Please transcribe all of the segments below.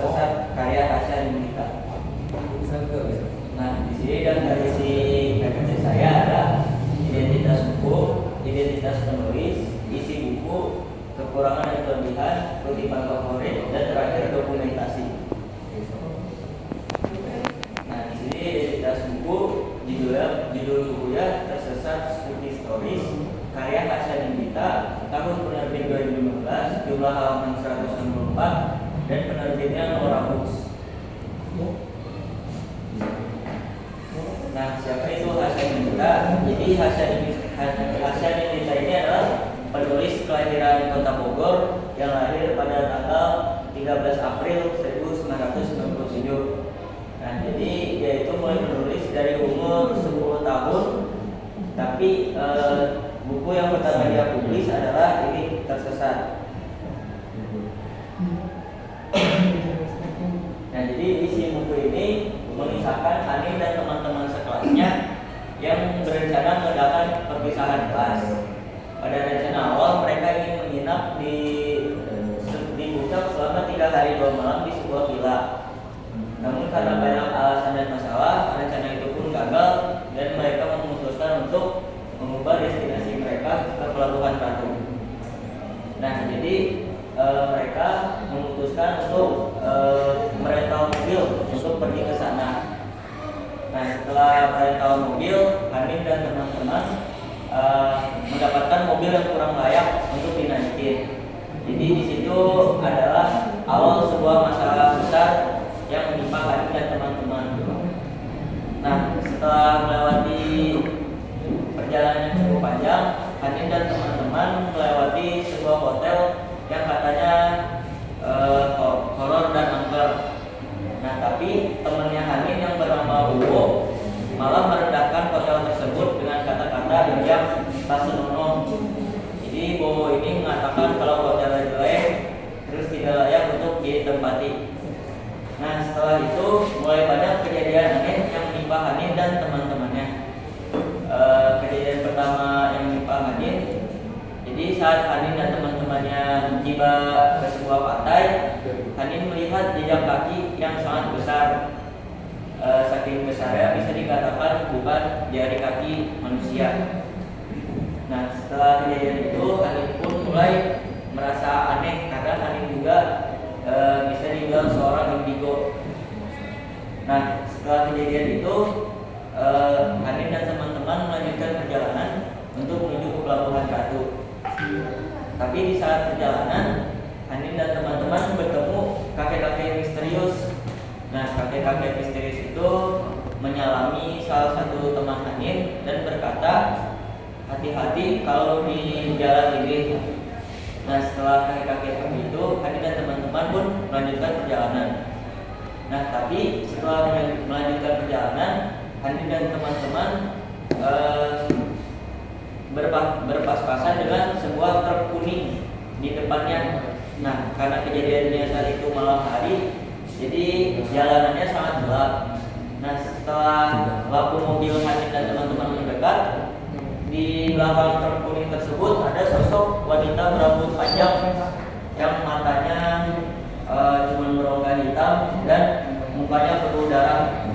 tersesat karya Hasan Yunita. Nah, di sini dan dari si PPT saya ada identitas buku, identitas penulis, isi buku, kekurangan dan kelebihan, kutipan favorit, dan terakhir dokumentasi. Nah, di sini identitas buku, judul bukunya Tersesat Spooky Stories, karya Hasan Yunita, tahun penerbit 2015, jumlah halaman 164, dan penerbitnya Nora Books. Nah, siapa itu Hasan Yunita? Jadi Hasan Yunita ini adalah penulis kelahiran Kota Bogor yang lahir pada tanggal 13 April 1997. Nah, jadi dia itu mulai menulis dari umur 10 tahun, tapi buku yang pertama dia publis adalah ini Tersesat. Nah, jadi isi buku ini mengisahkan Hanin dan teman-teman sekelasnya yang berencana mengadakan perpisahan kelas. Pada rencana awal mereka ingin menginap di Puncak selama 3 hari 2 malam di sebuah villa. Namun karena banyak alasan dan masalah, rencana itu pun gagal dan mereka memutuskan untuk mengubah destinasi mereka ke Pelabuhan Ratu. Nah, jadi mereka memutuskan untuk merental mobil untuk pergi ke sana. Nah, setelah merental mobil, Hanin dan teman-teman mendapatkan mobil yang kurang layak untuk dinaikin. Jadi di situ adalah awal sebuah masalah besar yang menimpa Hanin dan teman-teman. Nah, setelah melewati perjalanan yang cukup panjang, Hanin dan teman-teman melewati sebuah hotel yang katanya horor dan angker. Nah, tapi temannya Hanin yang bernama Bowo malah merendahkan hotel tersebut dengan kata-kata yang tak senonoh. Jadi Bowo ini mengatakan kalau hotelnya jelek, terus tidak layak untuk ditempati. Nah, setelah itu mulai banyak kejadian aneh yang menimpa Hanin dan teman-temannya. Kejadian pertama yang menimpa Hanin, jadi saat Hanin dan teman-temannya tiba ke sebuah pantai, Hanin melihat jejak kaki yang sangat besar. Saking besarnya bisa dikatakan bukan jari kaki manusia. Nah, setelah kejadian itu Hanin pun mulai merasa aneh karena Hanin juga bisa dibilang seorang indigo. Nah, setelah kejadian itu Hanin dan teman-teman melanjutkan perjalanan untuk menuju ke Pelabuhan Ratu. Tapi di saat perjalanan, Hanin dan teman-teman bertemu kakek-kakek misterius. Nah, kakek-kakek misterius itu menyalami salah satu teman Hanin dan berkata, "Hati-hati kalau di jalan ini." Nah, setelah kakek-kakek itu, Hanin dan teman-teman pun melanjutkan perjalanan. Nah, tapi setelah melanjutkan perjalanan, Hanin dan teman-teman berpas-pasan dengan sebuah truk kuning di depannya. Nah, karena kejadiannya saat itu malam hari, jadi jalanannya sangat gelap. Nah, setelah lampu mobil Hanin dan teman-teman mendekat, di belakang truk kuning tersebut ada sosok wanita berambut panjang yang matanya cuma berongga hitam dan mukanya penuh darah.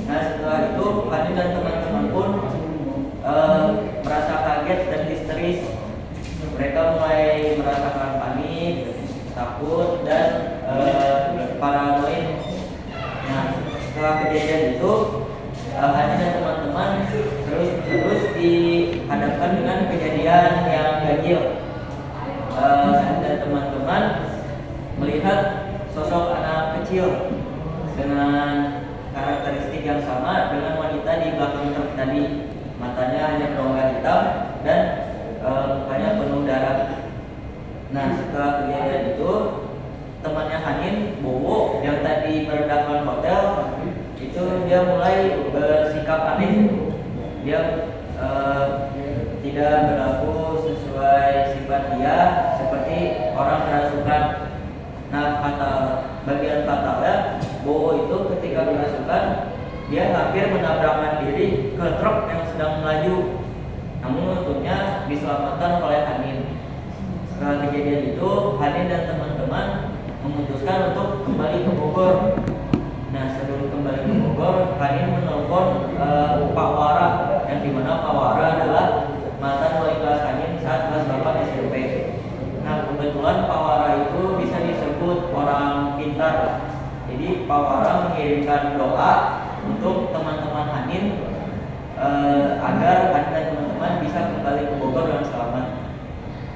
Nah, setelah itu Hanin dan teman-teman pun merasa kaget dan histeris. Mereka mulai merasakan panik, takut, dan paranoid. Nah, setelah kejadian itu Hanin dan teman-teman terus dihadapkan dengan kejadian yang ganjil. Hanin dan teman-teman melihat sosok anak kecil dengan karakteristik yang sama dengan wanita di belakang truk tadi. Matanya hanya berongga hitam dan mukanya penuh darah. Nah, setelah kejadian itu, temannya Hanin, Bowo, yang tadi merendahkan hotel, itu dia mulai bersikap aneh. Dia tidak berlaku sesuai sifat dia, seperti orang kerasukan. Nah, bagian fatalnya, Bowo itu ketika kerasukan, dia hampir menabrakkan diri ke truk yang sedang melaju. Namun untungnya diselamatkan oleh Hanin. Setelah kejadian itu, Hanin dan teman-teman memutuskan untuk kembali ke Bogor. Nah, sebelum kembali ke Bogor, Hanin menelpon Pak Wara, yang dimana Pak Wara adalah mantan wali kelas Hanin saat kelas 8 SMP. Nah, kebetulan Pak Wara itu bisa disebut orang pintar. Jadi Pak Wara mengirimkan doa untuk teman-teman Hanin agar Hanin dan teman-teman bisa kembali ke Bogor dengan selamat.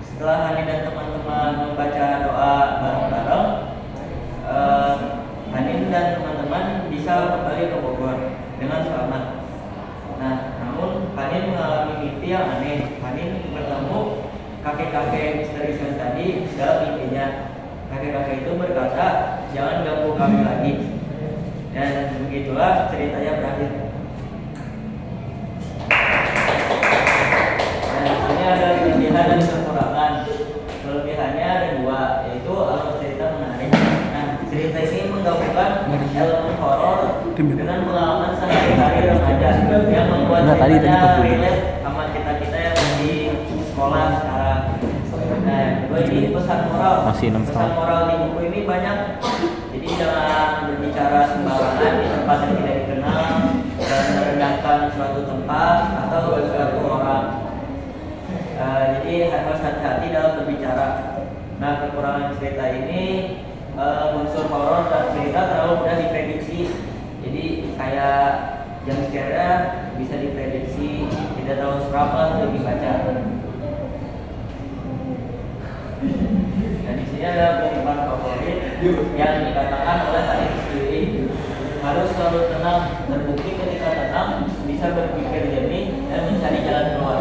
Setelah Hanin dan teman-teman membaca doa bareng-bareng, Hanin dan teman-teman bisa kembali ke Bogor dengan selamat. Nah, namun Hanin mengalami mimpi yang aneh. Hanin bertemu kakek-kakek misterius tadi dalam mimpinya. Kakek-kakek itu berkata, jangan ganggu kami lagi. Dan begitulah ceritanya berakhir. Nah, di sini ada kelebihan dan kekurangan. Kelebihannya ada dua, yaitu alur cerita menarik. Nah, cerita ini menggabungkan elemen horor dengan pengalaman sehari-hari remaja yang membuat ceritanya relate sama kita-kita yang di sekolah sekarang. Nah, ini pesan moral. Pesan moral di buku ini banyak. Jadi jangan berbicara sembarangan di tempat yang tidak dikenal dan merendahkan suatu tempat atau suatu orang. Jadi harus hati-hati dalam berbicara. Nah, kekurangan cerita ini unsur horor dan cerita terlalu mudah diprediksi. Jadi kayak jam scare bisa diprediksi, tidak terlalu seram untuk dibaca. Dan di sini ada kutipan favorit yang dikatakan oleh Hanin sendiri, harus selalu tenang. Terbukti ketika tenang bisa berpikir jernih dan mencari jalan keluar.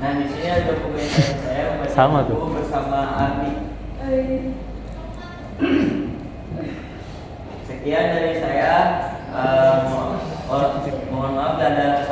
Nah, di sini ada dokumentasi saya membaca buku bersama Ardi. Sekian dari saya. Mohon maaf dan ada